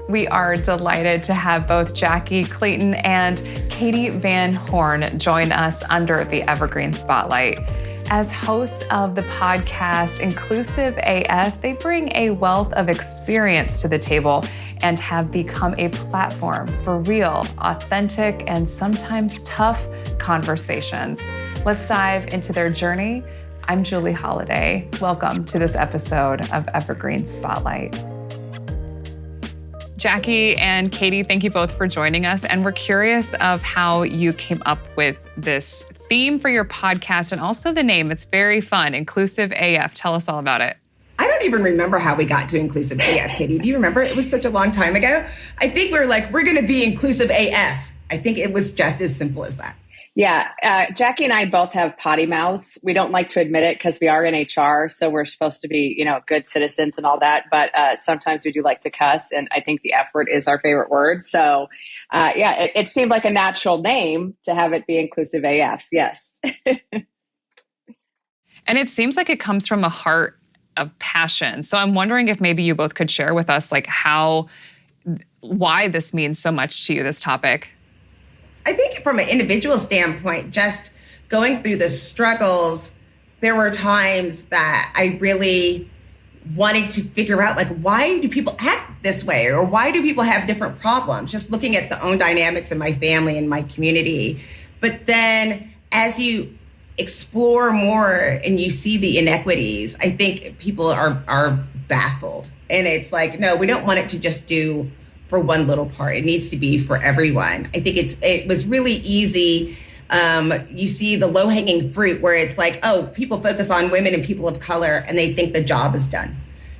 We are delighted to have both Jackye Clayton and Katee Van Horn join us under the Evergreen Spotlight. As hosts of the podcast Inclusive AF, they bring a wealth of experience to the table and have become a platform for real, authentic, and sometimes tough conversations. Let's dive into their journey. I'm Julie Holiday. Welcome to this episode of Evergreen Spotlight. Jackye and Katee, thank you both for joining us. And we're curious of how you came up with this theme for your podcast and also the name. It's very fun, Inclusive AF. Tell us all about it. I don't even remember how we got to Inclusive AF, Katee. Do you remember? It was such a long time ago. I think we were like, we're going to be Inclusive AF. I think it was just as simple as that. Yeah. Jackye and I both have potty mouths. We don't like to admit it because we are in HR. So we're supposed to be, good citizens and all that. But sometimes we do like to cuss. And I think the F word is our favorite word. So it seemed like a natural name to have it be Inclusive AF. Yes. And it seems like it comes from a heart of passion. So I'm wondering if maybe you both could share with us why this means so much to you, this topic. I think from an individual standpoint, just going through the struggles, there were times that I really wanted to figure out, why do people act this way? Or why do people have different problems? Just looking at the own dynamics in my family and my community. But then as you explore more and you see the inequities, I think people are baffled. And it's like, no, we don't want it to just do for one little part. It needs to be for everyone. I think it was really easy. You see the low-hanging fruit where it's like, oh, people focus on women and people of color and they think the job is done.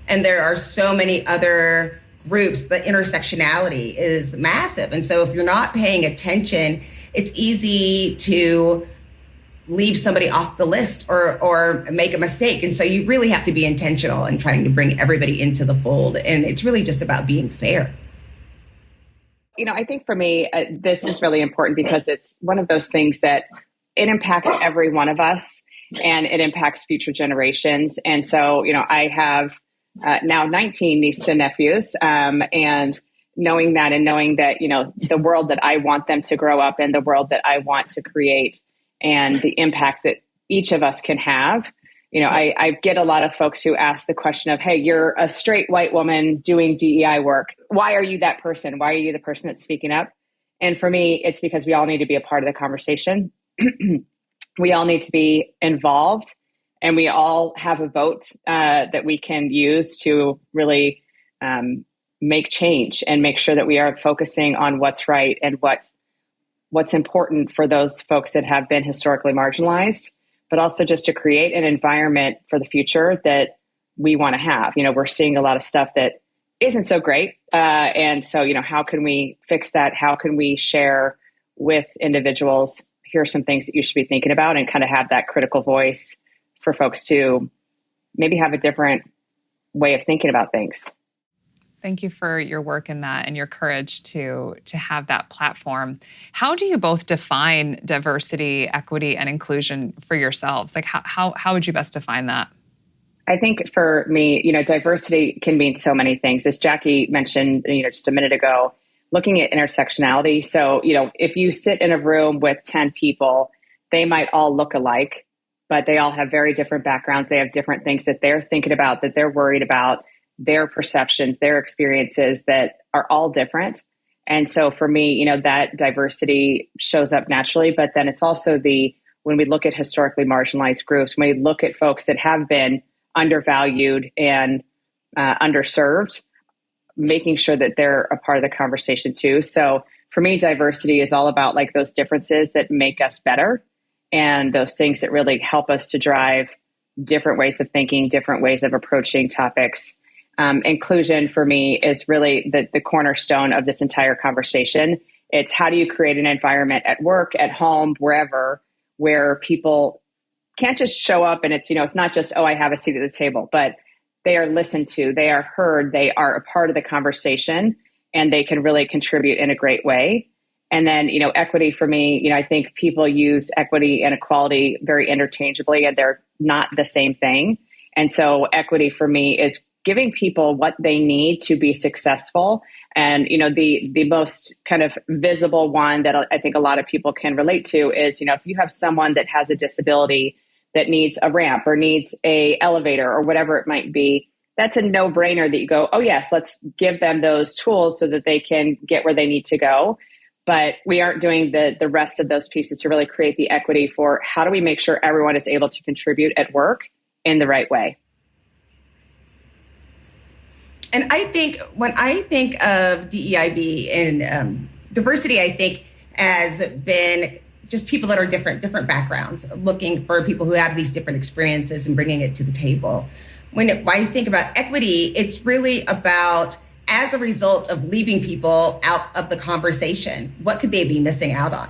And there are so many other groups. The intersectionality is massive. And so if you're not paying attention, it's easy to leave somebody off the list or make a mistake. And so you really have to be intentional in trying to bring everybody into the fold. And it's really just about being fair. I think for me, this is really important because it's one of those things that it impacts every one of us and it impacts future generations. And so, I have now 19 nieces and nephews, and knowing that the world that I want them to grow up in, the world that I want to create, and the impact that each of us can have. I get a lot of folks who ask the question of, hey, you're a straight white woman doing DEI work. Why are you that person? Why are you the person that's speaking up? And for me, it's because we all need to be a part of the conversation. We all need to be involved, and we all have a vote that we can use to really make change and make sure that we are focusing on what's right and what's important for those folks that have been historically marginalized, but also just to create an environment for the future that we want to have. We're seeing a lot of stuff that isn't so great. And so, how can we fix that? How can we share with individuals, here are some things that you should be thinking about, and kind of have that critical voice for folks to maybe have a different way of thinking about things. Thank you for your work in that and your courage to have that platform. How do you both define diversity, equity, and inclusion for yourselves? How would you best define that? I think for me, diversity can mean so many things. As Jackye mentioned, just a minute ago, looking at intersectionality. So, if you sit in a room with 10 people, they might all look alike, but they all have very different backgrounds. They have different things that they're thinking about, that they're worried about, their perceptions, their experiences that are all different. And so for me, that diversity shows up naturally, but then it's also when we look at historically marginalized groups, when we look at folks that have been undervalued and underserved, making sure that they're a part of the conversation too. So for me, diversity is all about those differences that make us better and those things that really help us to drive different ways of thinking, different ways of approaching topics. Inclusion for me is really the cornerstone of this entire conversation. It's how do you create an environment at work, at home, wherever, where people can't just show up and it's not just, oh, I have a seat at the table, but they are listened to, they are heard, they are a part of the conversation, and they can really contribute in a great way. And then, equity for me, I think people use equity and equality very interchangeably, and they're not the same thing. And so equity for me is giving people what they need to be successful. And, the most kind of visible one that I think a lot of people can relate to is, if you have someone that has a disability that needs a ramp or needs a elevator or whatever it might be, that's a no-brainer that you go, oh yes, let's give them those tools so that they can get where they need to go. But we aren't doing the rest of those pieces to really create the equity for how do we make sure everyone is able to contribute at work in the right way. And I think when I think of DEIB and diversity, I think has been just people that are different backgrounds, looking for people who have these different experiences and bringing it to the table. When I think about equity, it's really about, as a result of leaving people out of the conversation, what could they be missing out on?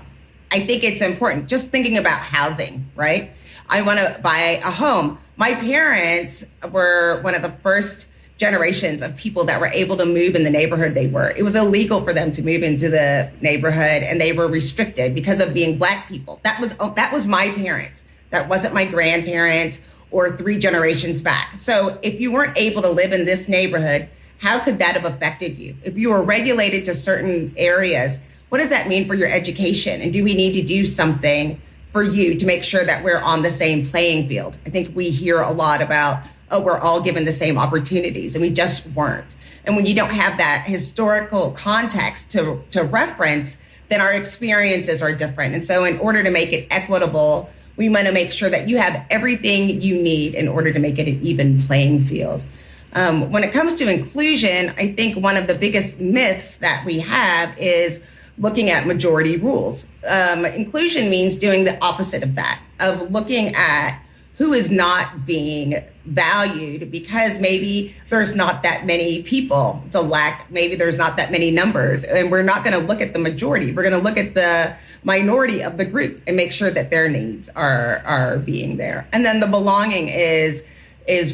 I think it's important. Just thinking about housing, right? I want to buy a home. My parents were one of the first generations of people that were able to move in the neighborhood they were. It was illegal for them to move into the neighborhood, and they were restricted because of being Black people. That was my parents. That wasn't my grandparents or 3 generations back. So if you weren't able to live in this neighborhood, how could that have affected you? If you were regulated to certain areas, what does that mean for your education? And do we need to do something for you to make sure that we're on the same playing field? I think we hear a lot about, oh, we're all given the same opportunities, and we just weren't. And when you don't have that historical context to reference, then our experiences are different. And so in order to make it equitable, we want to make sure that you have everything you need in order to make it an even playing field. When it comes to inclusion, I think one of the biggest myths that we have is looking at majority rules. Inclusion means doing the opposite of that, of looking at who is not being valued because maybe there's not that many people. It's a lack, maybe there's not that many numbers, and we're not going to look at the majority. We're going to look at the minority of the group and make sure that their needs are being there. And then the belonging is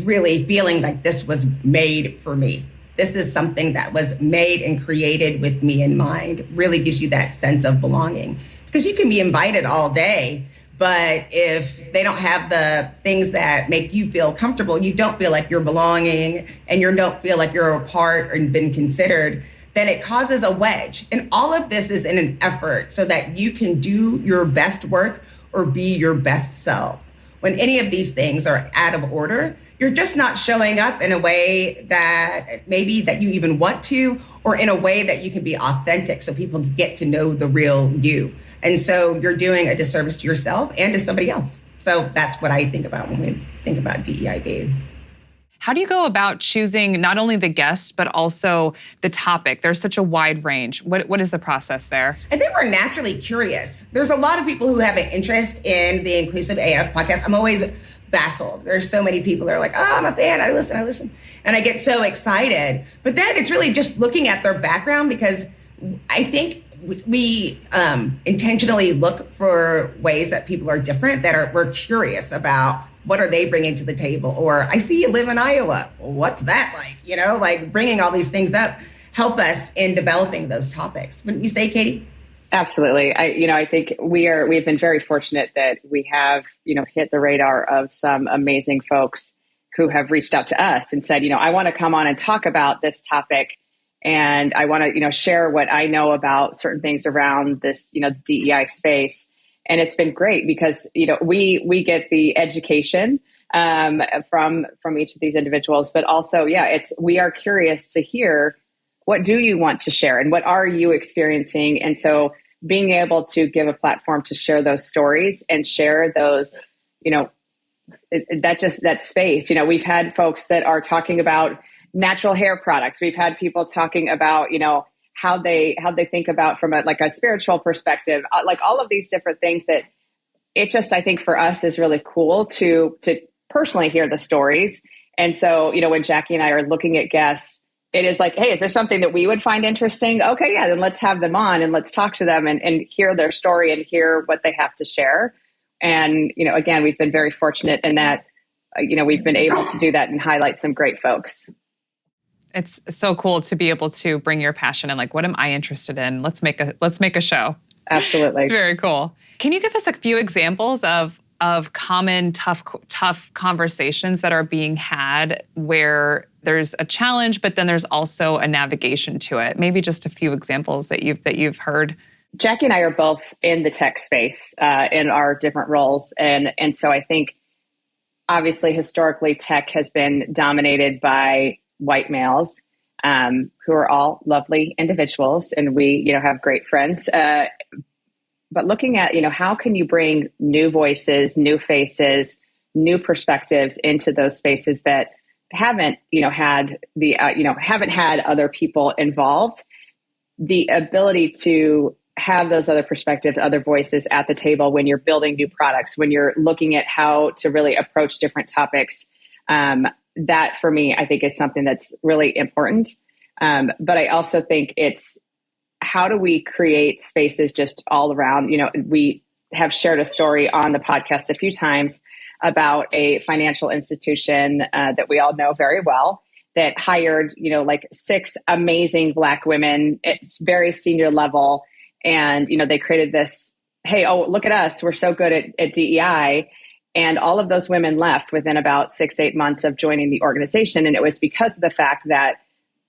really feeling like this was made for me. This is something that was made and created with me in mind. Really gives you that sense of belonging, because you can be invited all day, but if they don't have the things that make you feel comfortable, you don't feel like you're belonging, and you don't feel like you're a part and been considered, then it causes a wedge. And all of this is in an effort so that you can do your best work or be your best self. When any of these things are out of order, you're just not showing up in a way that maybe that you even want to, or in a way that you can be authentic so people can get to know the real you. And so you're doing a disservice to yourself and to somebody else. So that's what I think about when we think about DEIB. How do you go about choosing not only the guest, but also the topic? There's such a wide range. What is the process there? I think we're naturally curious. There's a lot of people who have an interest in the Inclusive AF podcast. I'm always baffled. There's so many people that are like, oh, I'm a fan. I listen. And I get so excited. But then it's really just looking at their background, because I think we intentionally look for ways that people are different, we're curious about what are they bringing to the table? Or I see you live in Iowa. What's that like? Like bringing all these things up help us in developing those topics. Wouldn't you say, Katee? Absolutely. I think we've been very fortunate that we have, hit the radar of some amazing folks who have reached out to us and said, I want to come on and talk about this topic. And I want to, share what I know about certain things around this, DEI space. And it's been great because, we get the education from each of these individuals, but also, we are curious to hear, what do you want to share and what are you experiencing? And so being able to give a platform to share those stories and share those, that space. We've had folks that are talking about natural hair products. We've had people talking about, how they think about from a spiritual perspective, like all of these different things that it just, I think for us is really cool to personally hear the stories. And so, when Jackye and I are looking at guests, it is like, hey, is this something that we would find interesting? Okay, yeah, then let's have them on and let's talk to them and hear their story and hear what they have to share. And, again, we've been very fortunate in that, we've been able to do that and highlight some great folks. It's so cool to be able to bring your passion and like, what am I interested in? Let's make a show. Absolutely. It's very cool. Can you give us a few examples of of common tough conversations that are being had where there's a challenge, but then there's also a navigation to it? Maybe just a few examples that you've heard. Jackye and I are both in the tech space in our different roles. And so I think obviously historically tech has been dominated by white males who are all lovely individuals, and we, have great friends. But looking at, how can you bring new voices, new faces, new perspectives into those spaces that haven't, had haven't had other involved involved, the ability to have those other perspectives, other voices at the table when you're building new products, when you're looking at how to really approach different topics. That for me, I think is something that's really important. But I also think it's how do we create spaces just all around? We have shared a story on the podcast a few times about a financial institution that we all know very well that hired, like 6 amazing Black women. It's very senior level. And, they created this, hey, oh, look at us. We're so good at DEI. And all of those women left within about 6-8 months of joining the organization. And it was because of the fact that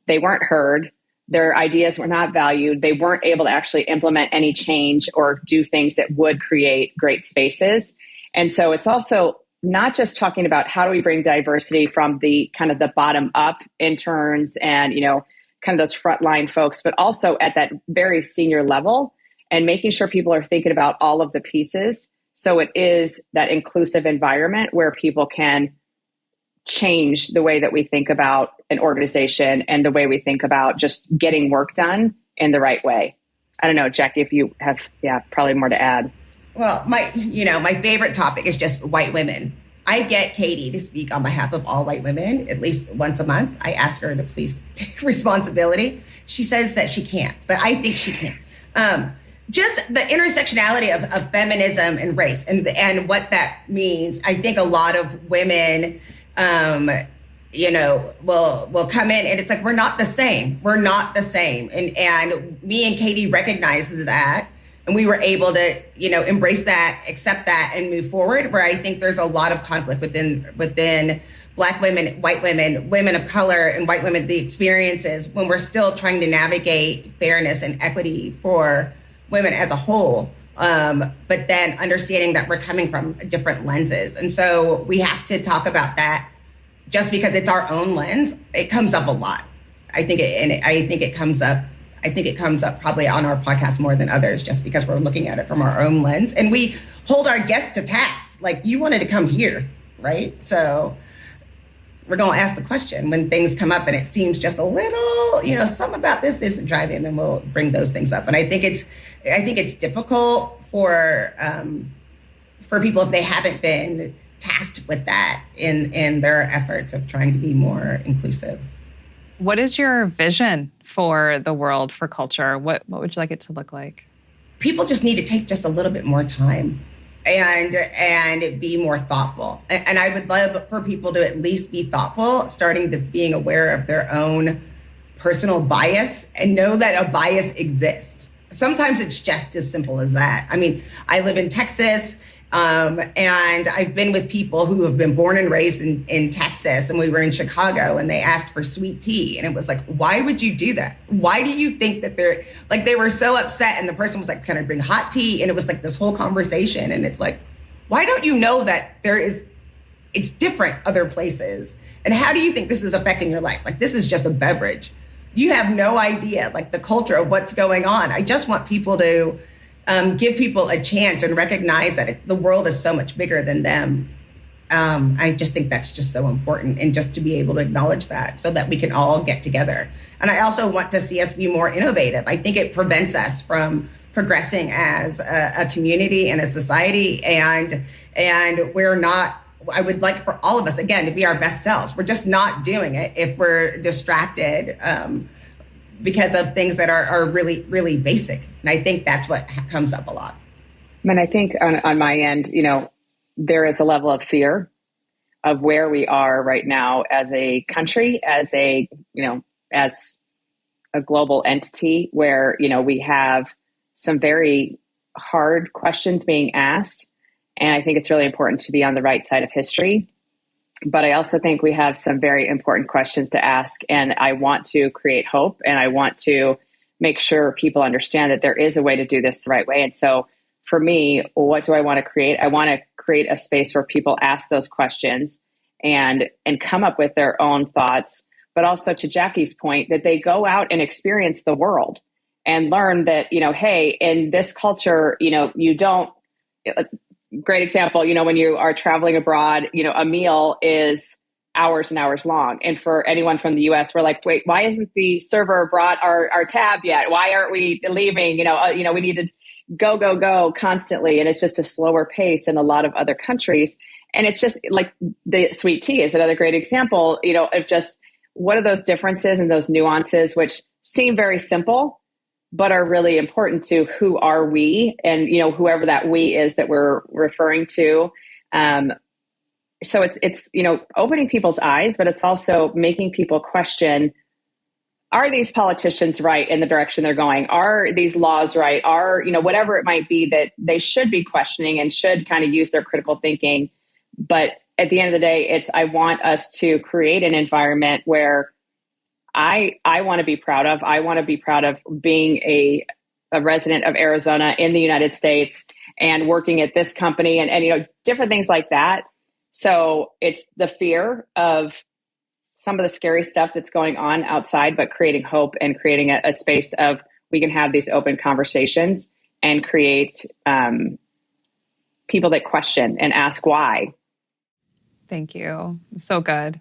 they weren't heard. Their ideas were not valued. They weren't able to actually implement any change or do things that would create great spaces. And so it's also not just talking about how do we bring diversity from the kind of the bottom up interns and, kind of those frontline folks, but also at that very senior level and making sure people are thinking about all of the pieces. So it is that inclusive environment where people can change the way that we think about an organization and the way we think about just getting work done in the right way. I don't know, Jackye, if you have, probably more to add. Well, my favorite topic is just white women. I get Katee to speak on behalf of all white women at least once a month. I ask her to please take responsibility. She says that she can't, but I think she can. Just the intersectionality of feminism and race and what that means. I think a lot of women, will come in and it's like, we're not the same. We're not the same. And me and Katee recognized that. And we were able to, embrace that, accept that, and move forward. Where I think there's a lot of conflict within Black women, white women, women of color, and white women, the experiences when we're still trying to navigate fairness and equity for women as a whole. But then understanding that we're coming from different lenses. And so we have to talk about that just because it's our own lens. It comes up a lot. I think it comes up probably on our podcast more than others, just because we're looking at it from our own lens. And we hold our guests to task. Like, you wanted to come here, right? So we're going to ask the question when things come up and it seems just a little, something about this isn't driving, then we'll bring those things up. And I think it's difficult for people if they haven't been tasked with that in their efforts of trying to be more inclusive. What is your vision for the world, for culture? What would you like it to look like? People just need to take just a little bit more time and be more thoughtful. And I would love for people to at least be thoughtful, starting to being aware of their own personal bias and know that a bias exists. Sometimes it's just as simple as that. I mean, I live in Texas. And I've been with people who have been born and raised in Texas, and we were in Chicago and they asked for sweet tea. And it was like, why would you do that? Why do you think that they were so upset? And the person was like, can I bring hot tea? And it was like this whole conversation. And it's like, why don't you know that it's different other places? And how do you think this is affecting your life? Like, this is just a beverage. You have no idea, like, the culture of what's going on. I just want people to give people a chance and recognize that the world is so much bigger than them. I just think that's just so important, and just to be able to acknowledge that so that we can all get together. And I also want to see us be more innovative. I think it prevents us from progressing as a community and a society. And we're not, I would like for all of us, again, to be our best selves. We're just not doing it if we're distracted because of things that are really, really basic. And I think that's what comes up a lot. And I think on my end, there is a level of fear of where we are right now as a country, as a global entity where, we have some very hard questions being asked. And I think it's really important to be on the right side of history. But I also think we have some very important questions to ask. And I want to create hope, and I want to make sure people understand that there is a way to do this the right way. And so for me, what do I want to create? I want to create a space where people ask those questions and come up with their own thoughts. But also, to Jackie's point, that they go out and experience the world and learn that, hey, in this culture, you don't, great example, when you are traveling abroad, a meal is hours and hours long. And for anyone from the US, we're like, wait, why isn't the server brought our tab yet? Why aren't we leaving? We need to go constantly. And it's just a slower pace in a lot of other countries. And it's just like the sweet tea is another great example, of just what are those differences and those nuances, which seem very simple, but are really important to who are we and, whoever that we is that we're referring to. So it's opening people's eyes, but it's also making people question, are these politicians right in the direction they're going? Are these laws right? Are, whatever it might be that they should be questioning and should kind of use their critical thinking. But at the end of the day, I want us to create an environment where I want to be proud of. I want to be proud of being a resident of Arizona in the United States and working at this company and different things like that. So it's the fear of some of the scary stuff that's going on outside, but creating hope and creating a space of we can have these open conversations and create people that question and ask why. Thank you. So good.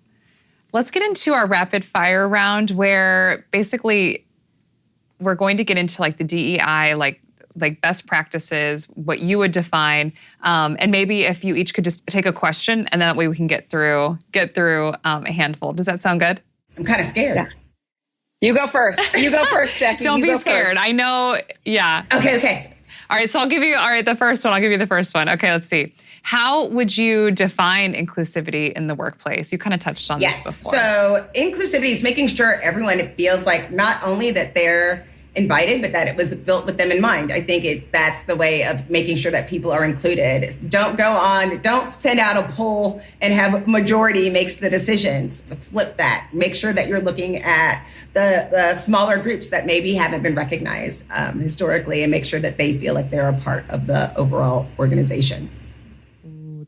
Let's get into our rapid fire round where basically we're going to get into like the DEI, like best practices, what you would define. And maybe if you each could just take a question and that way we can get through a handful. Does that sound good? I'm kind of scared. Yeah. You go first. Jackye. Don't be scared. First. I know. Yeah. Okay. All right. So I'll give you the first one. Okay. Let's see. How would you define inclusivity in the workplace? You kind of touched on this before. So inclusivity is making sure everyone feels like not only that they're invited, but that it was built with them in mind. I think that's the way of making sure that people are included. Don't send out a poll and have majority makes the decisions. Flip that. Make sure that you're looking at the smaller groups that maybe haven't been recognized historically and make sure that they feel like they're a part of the overall organization.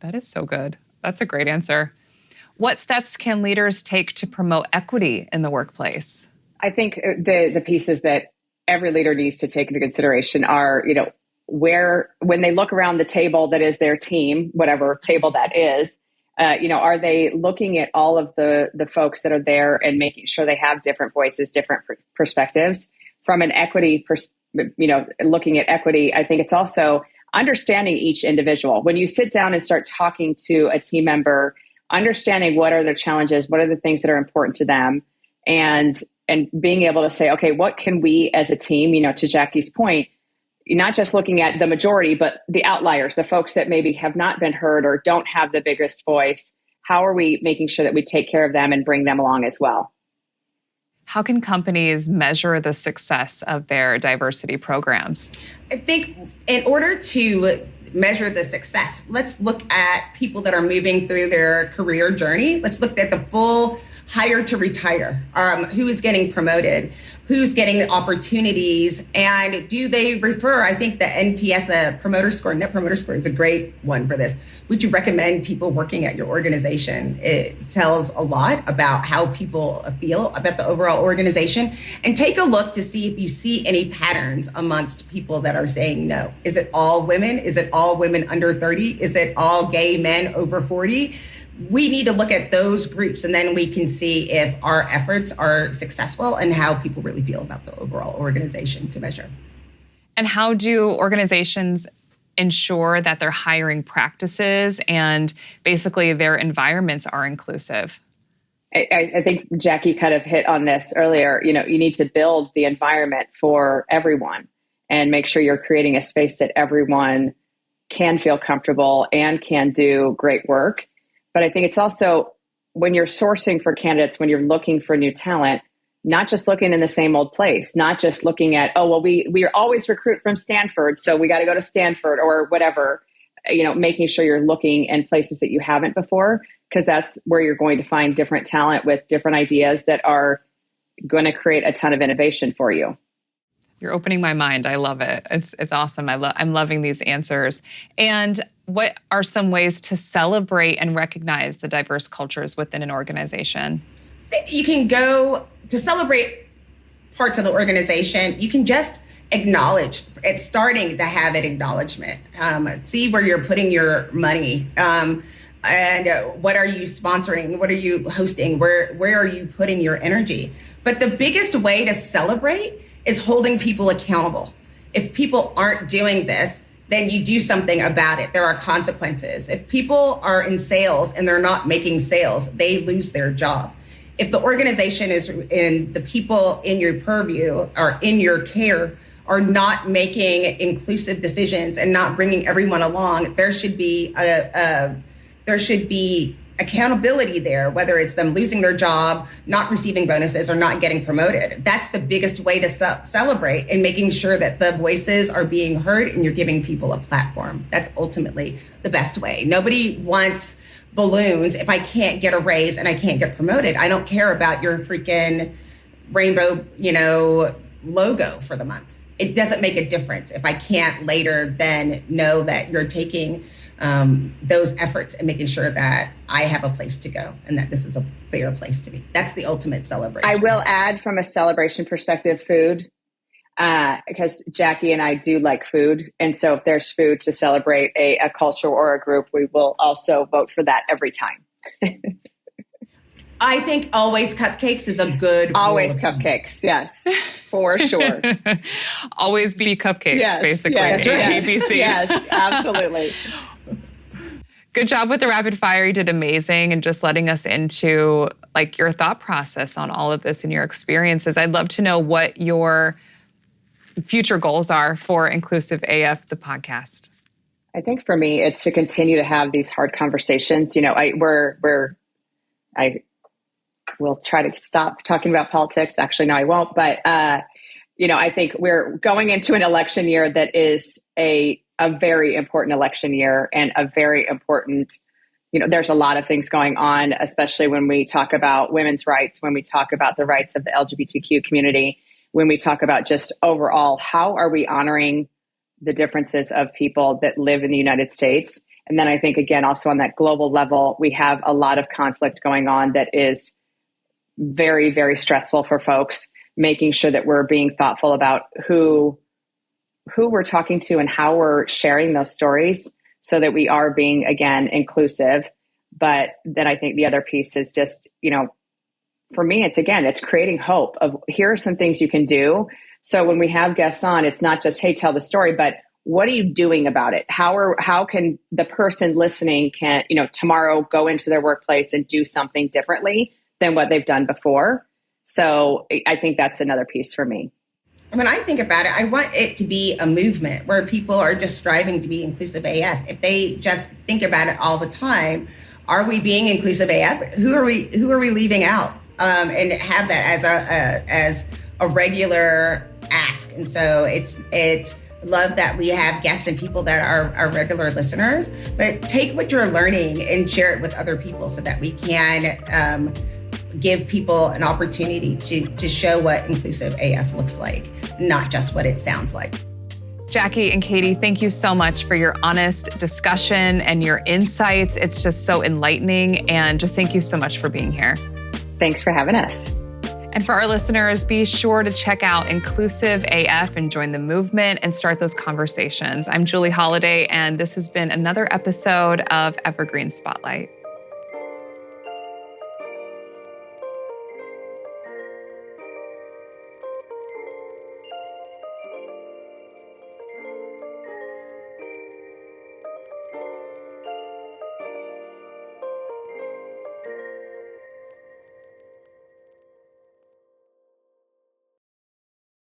That is so good. That's a great answer. What steps can leaders take to promote equity in the workplace? I think the pieces that every leader needs to take into consideration are, when they look around the table that is their team, whatever table that is, are they looking at all of the folks that are there and making sure they have different voices, different perspectives from an equity, looking at equity. I think it's also understanding each individual. When you sit down and start talking to a team member, understanding what are their challenges, what are the things that are important to them, and being able to say, okay, what can we as a team, to Jackie's point, not just looking at the majority, but the outliers, the folks that maybe have not been heard or don't have the biggest voice, how are we making sure that we take care of them and bring them along as well? How can companies measure the success of their diversity programs? I think in order to measure the success, let's look at people that are moving through their career journey. Let's look at the full hire to retire, who is getting promoted, who's getting opportunities, and do they refer? I think the NPS, Net Promoter Score is a great one for this. Would you recommend people working at your organization? It tells a lot about how people feel about the overall organization. And take a look to see if you see any patterns amongst people that are saying no. Is it all women? Is it all women under 30? Is it all gay men over 40? We need to look at those groups, and then we can see if our efforts are successful and how people really feel about the overall organization to measure. And how do organizations ensure that their hiring practices and basically their environments are inclusive? I think Jackye kind of hit on this earlier. You need to build the environment for everyone and make sure you're creating a space that everyone can feel comfortable and can do great work. But I think it's also when you're sourcing for candidates, when you're looking for new talent, not just looking in the same old place, not just looking at, we always recruit from Stanford, so we got to go to Stanford or whatever. making sure you're looking in places that you haven't before, because that's where you're going to find different talent with different ideas that are going to create a ton of innovation for you. You're opening my mind. I love it. It's awesome. I'm loving these answers. And what are some ways to celebrate and recognize the diverse cultures within an organization? You can go to celebrate parts of the organization. You can just acknowledge. It's starting to have an acknowledgement. See where you're putting your money. And what are you sponsoring? What are you hosting? Where are you putting your energy? But the biggest way to celebrate is holding people accountable. If people aren't doing this, then you do something about it. There are consequences. If people are in sales and they're not making sales, they lose their job. If the organization is in the people in your purview or in your care are not making inclusive decisions and not bringing everyone along, there should be accountability there, whether it's them losing their job, not receiving bonuses, or not getting promoted. That's the biggest way to celebrate, and making sure that the voices are being heard and you're giving people a platform. That's ultimately the best way. Nobody wants balloons if I can't get a raise and I can't get promoted. I don't care about your freaking rainbow, logo for the month. It doesn't make a difference if I can't later then know that you're taking those efforts and making sure that I have a place to go and that this is a fair place to be. That's the ultimate celebration. I will add, from a celebration perspective, food, because Jackye and I do like food. And so if there's food to celebrate a culture or a group, we will also vote for that every time. I think always cupcakes is a good Always cupcakes, yes, for sure. Always be cupcakes, yes, basically. Yes, yes. ABC. Yes, absolutely. Good job with the rapid fire. You did amazing, and just letting us into your thought process on all of this and your experiences. I'd love to know what your future goals are for Inclusive AF, the podcast. I think for me, it's to continue to have these hard conversations. I will try to stop talking about politics. Actually, no, I won't. But, I think we're going into an election year that is a very important election year, and a very important, there's a lot of things going on, especially when we talk about women's rights, when we talk about the rights of the LGBTQ community, when we talk about just overall, how are we honoring the differences of people that live in the United States? And then I think, again, also on that global level, we have a lot of conflict going on that is very, very stressful for folks, making sure that we're being thoughtful about who we're talking to and how we're sharing those stories, so that we are being, again, inclusive. But then I think the other piece is just, for me, it's creating hope of, here are some things you can do. So when we have guests on, it's not just, hey, tell the story, but what are you doing about it? How can the person listening tomorrow go into their workplace and do something differently than what they've done before? So I think that's another piece for me. When I think about it, I want it to be a movement where people are just striving to be inclusive AF. If they just think about it all the time, are we being inclusive AF? Who are we leaving out? And have that as a regular ask. And so it's love that we have guests and people that are regular listeners, but take what you're learning and share it with other people so that we can give people an opportunity to show what inclusive AF looks like, not just what it sounds like. Jackye and Katee, thank you so much for your honest discussion and your insights. It's just so enlightening, and just thank you so much for being here. Thanks for having us. And for our listeners, be sure to check out Inclusive AF and join the movement and start those conversations. I'm Julie Holliday, and this has been another episode of Evergreen Spotlight.